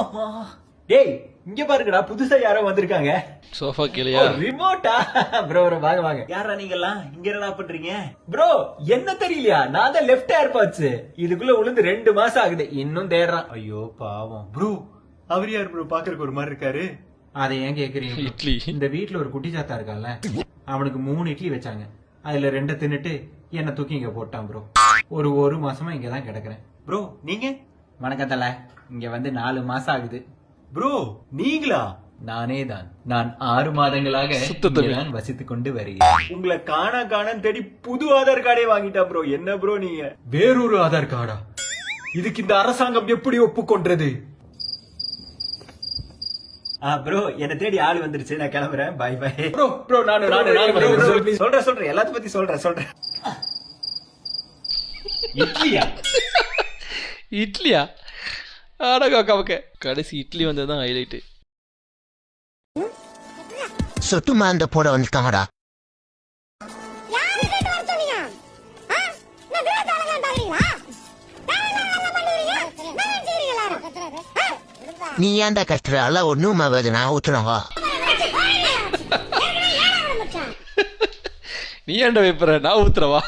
அம்மா டேய் இங்க பாருங்கடா புதுசா யாரோ வந்திருக்காங்க. சோஃபா கீழயா? ரிமோட்டா? ப்ரோ ப்ரோ வாங்க வாங்க. யாரா நீங்கலாம் இங்க என்ன பண்றீங்க? ப்ரோ என்ன தெரியலையா? நான் தான் லெஃப்ட் ஏர்பாட்ஸ் இதுக்குள்ள விழுந்து 2 மாசம் ஆகுது. இன்னும் தேடுறான். ஐயோ பாவம். ப்ரோ அவர் யார் ப்ரோ? பாக்குறதுக்கு ஒரு மாதிரி இருக்காரு. அதை ஏன் கேக்குறீங்க? இட்லி. இந்த வீட்ல ஒரு குட்டி சாத்தா இருக்கான்ல, அவனுக்கு 3 இட்லி வச்சாங்க. அதுல 2 தின்னுட்டு என்ன தூக்கி இங்க போட்டான் ப்ரோ. ஒரு மாசமா இங்கதான் கிடக்குறேன். ப்ரோ நீங்க? வணக்கம் தல. இங்க வந்து 4 மாசம் ஆகுது. ப்ரோ நீங்களா? நானே தான். நான் 6 மாதங்களாக இங்கேதான் வசித்துக் கொண்டு வருகிறேன். உங்களை காணான்னு தேடி புது ஆதார் கார்டே வாங்கிட்டா ப்ரோ. என்ன ப்ரோ நீங்க? வேறொரு ஆதார் கார்டா? இதுக்கு இந்த அரசாங்கம் எப்படி ஒப்புக்கொண்டது? ப்ரோ என்ன தேடி ஆள் வந்துருச்சு. நான் கிளம்புறேன். By by. ப்ரோ ப்ரோ நான் சொல்றேன் எல்லாத்த பத்தி சொல்றேன். இட்லியா? இட்லியா? ஆடகாக்காவுக்கு கடைசி இட்லி வந்ததுதான் ஹைலைட். சொட்டுமா அந்த போட வந்துட்டாங்கடா. நீ ஏன்டா கஷ்ட எல்லாம் ஒண்ணும் ஆகாது. நான் ஊத்துறவா நீ ஏன்டா வைப்புற? நான் ஊத்துறவா?